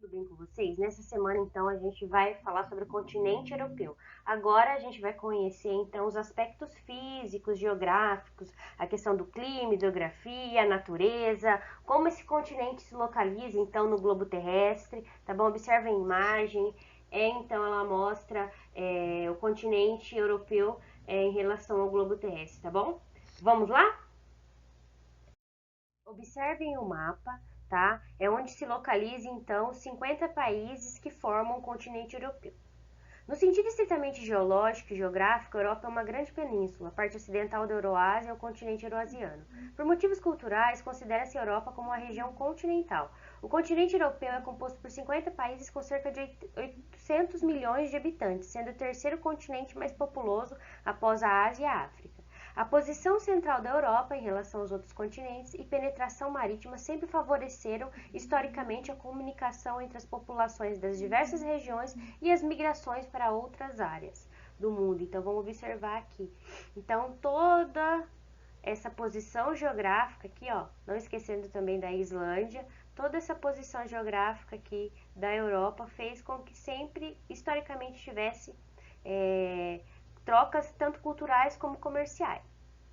tudo bem com vocês? Nessa semana, então, a gente vai falar sobre o continente europeu. Agora a gente vai conhecer, então, os aspectos físicos, geográficos, a questão do clima, hidrografia, natureza, como esse continente se localiza, então, no globo terrestre, tá bom? Observe a imagem, então, ela mostra o continente europeu em relação ao globo terrestre, tá bom? Vamos lá? Observem o mapa, tá? É onde se localiza então 50 países que formam o continente europeu. No sentido estritamente geológico e geográfico, a Europa é uma grande península, a parte ocidental da Euroásia é o continente euroasiano. Por motivos culturais, considera-se a Europa como uma região continental. O continente europeu é composto por 50 países com cerca de 800 milhões de habitantes, sendo o terceiro continente mais populoso após a Ásia e a África. A posição central da Europa em relação aos outros continentes e penetração marítima sempre favoreceram historicamente a comunicação entre as populações das diversas regiões e as migrações para outras áreas do mundo. Então vamos observar aqui. Então toda essa posição geográfica aqui, ó, não esquecendo também da Islândia, toda essa posição geográfica aqui da Europa fez com que sempre historicamente tivesse trocas tanto culturais como comerciais,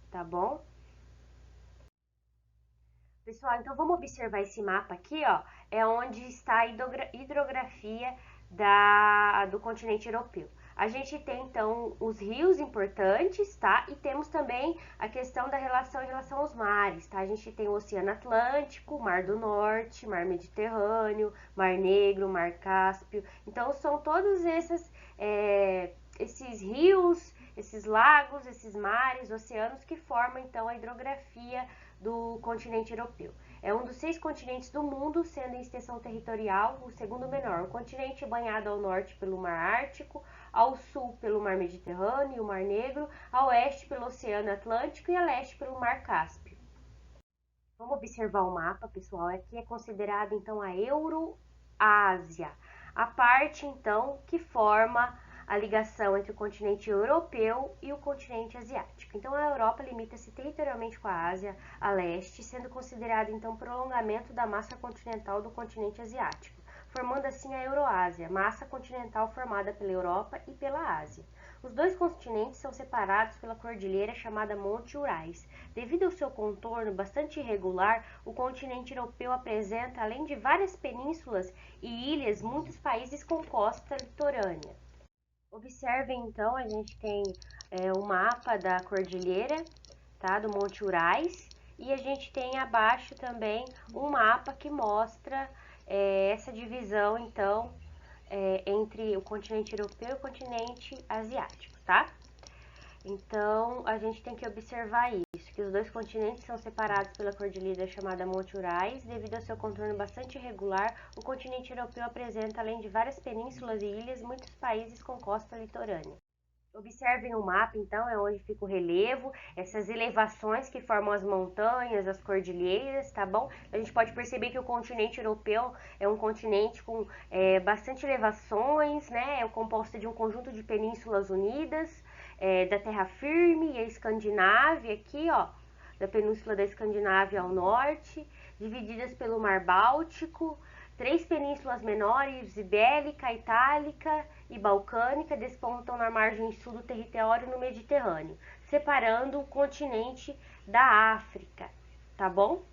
tá bom? Pessoal, então vamos observar esse mapa aqui, ó, é onde está a hidrografia do continente europeu. A gente tem então os rios importantes, tá? E temos também a questão da relação em relação aos mares, tá? A gente tem o Oceano Atlântico, Mar do Norte, Mar Mediterrâneo, Mar Negro, Mar Cáspio. Então são todos esses rios, esses lagos, esses mares, oceanos que formam então a hidrografia do continente europeu. É um dos 6 continentes do mundo, sendo em extensão territorial o segundo menor. O continente é banhado ao norte pelo Mar Ártico, ao sul pelo Mar Mediterrâneo e o Mar Negro, a oeste pelo Oceano Atlântico e a leste pelo Mar Cáspio. Vamos observar o mapa, pessoal. Aqui é considerado então a Euroásia, a parte então que forma a ligação entre o continente europeu e o continente asiático. Então a Europa limita-se territorialmente com a Ásia a leste, sendo considerado então prolongamento da massa continental do continente asiático, formando assim a Euroásia, massa continental formada pela Europa e pela Ásia. Os dois continentes são separados pela cordilheira chamada Monte Urais. Devido ao seu contorno bastante irregular, o continente europeu apresenta, além de várias penínsulas e ilhas, muitos países com costa litorânea. Observem então, a gente tem o mapa da cordilheira, tá, do Monte Urais, e a gente tem abaixo também um mapa que mostra essa divisão então entre o continente europeu e o continente asiático, tá? Então, a gente tem que observar isso, que os dois continentes são separados pela cordilheira chamada Monte Urais. Devido ao seu contorno bastante irregular, o continente europeu apresenta, além de várias penínsulas e ilhas, muitos países com costa litorânea. Observem o mapa, então, é onde fica o relevo, essas elevações que formam as montanhas, as cordilheiras, tá bom? A gente pode perceber que o continente europeu é um continente com bastante elevações, né? É composto de um conjunto de penínsulas unidas, da terra firme e a Escandinávia aqui, ó, da península da Escandinávia ao norte, divididas pelo Mar Báltico, 3 penínsulas menores, Ibérica, Itálica e Balcânica, despontam na margem sul do território no Mediterrâneo, separando o continente da África, tá bom?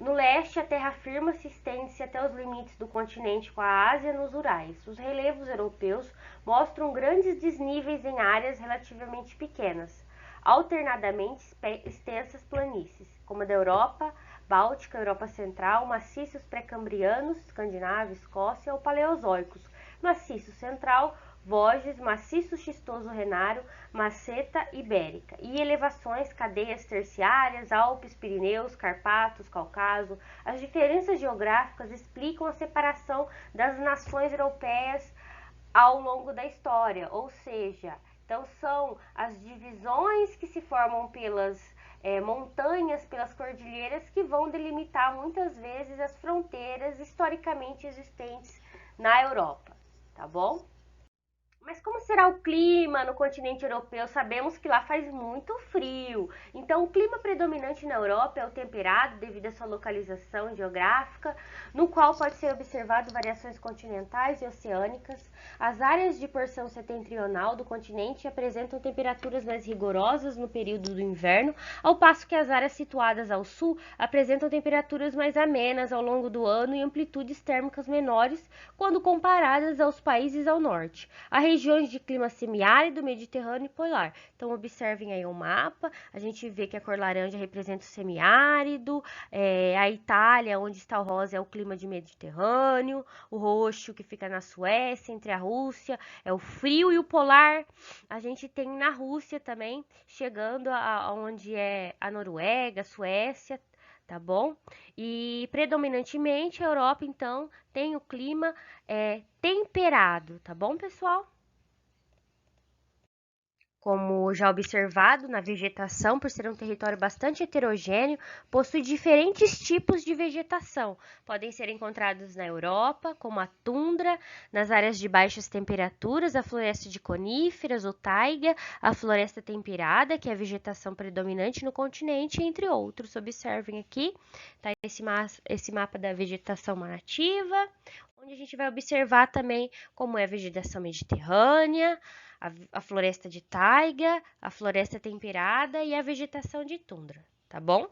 No leste, a terra firme se estende até os limites do continente com a Ásia nos Urais. Os relevos europeus mostram grandes desníveis em áreas relativamente pequenas, alternadamente extensas planícies, como a da Europa Báltica, Europa Central, maciços pré-cambrianos, Escandinávia, Escócia ou paleozoicos, maciço central, Vosges, maciço xistoso renário, maceta ibérica, e elevações, cadeias terciárias, Alpes, Pirineus, Carpatos, Cáucaso. As diferenças geográficas explicam a separação das nações europeias ao longo da história, ou seja, então são as divisões que se formam pelas montanhas, pelas cordilheiras, que vão delimitar muitas vezes as fronteiras historicamente existentes na Europa, tá bom? Mas como será o clima no continente europeu? Sabemos que lá faz muito frio. Então, o clima predominante na Europa é o temperado, devido à sua localização geográfica, no qual pode ser observado variações continentais e oceânicas. As áreas de porção setentrional do continente apresentam temperaturas mais rigorosas no período do inverno, ao passo que as áreas situadas ao sul apresentam temperaturas mais amenas ao longo do ano e amplitudes térmicas menores quando comparadas aos países ao norte. Há regiões de clima semiárido, mediterrâneo e polar. Então, observem aí o mapa. A gente vê que a cor laranja representa o semiárido, a Itália, onde está o rosa, é o clima de mediterrâneo, o roxo, que fica na Suécia, entre a Rússia, é o frio, e o polar a gente tem na Rússia também, chegando aonde é a Noruega, a Suécia, tá bom? E predominantemente a Europa, então, tem o clima temperado, tá bom, pessoal? Como já observado na vegetação, por ser um território bastante heterogêneo, possui diferentes tipos de vegetação. Podem ser encontrados na Europa, como a tundra, nas áreas de baixas temperaturas, a floresta de coníferas ou taiga, a floresta temperada, que é a vegetação predominante no continente, entre outros. Observem aqui, tá esse mapa da vegetação nativa, onde a gente vai observar também como é a vegetação mediterrânea, a floresta de taiga, a floresta temperada e a vegetação de tundra, tá bom?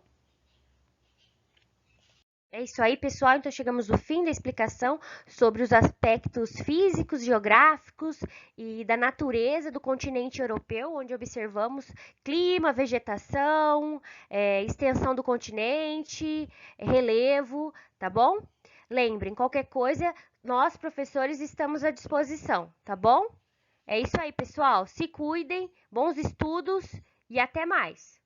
É isso aí, pessoal. Então, chegamos ao fim da explicação sobre os aspectos físicos, geográficos e da natureza do continente europeu, onde observamos clima, vegetação, extensão do continente, relevo, tá bom? Lembrem, qualquer coisa, nós, professores, estamos à disposição, tá bom? É isso aí, pessoal. Se cuidem, bons estudos e até mais!